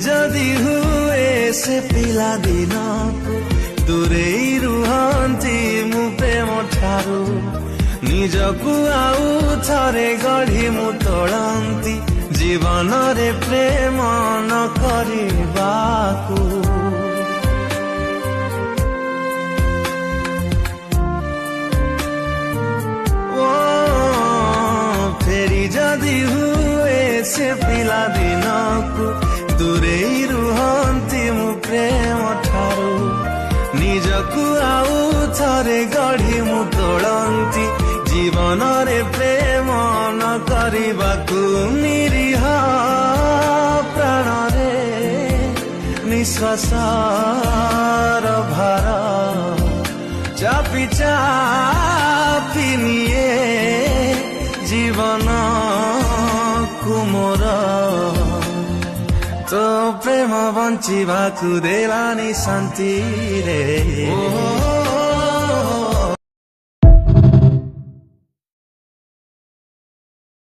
जदि हुए से पिला दिन दूरेई रुहंती मु प्रेम ठारू निजकु आउ थरे गढ़ी मु तोड़ंती जीवन रे प्रेम न करिबाकू फेरी जदि हुए से पिला दिन को दूरेई रुहंती मु प्रेम ठारू निजकु आउ थरे गढ़ी मु तोड़ंती जीवन रे प्रेम न करिबाकू निरीह प्राण रे निश्वासर भार चापी चापी निये जीवन कुमोर तो प्रेम बंचिबाकू देलानी शांति रे।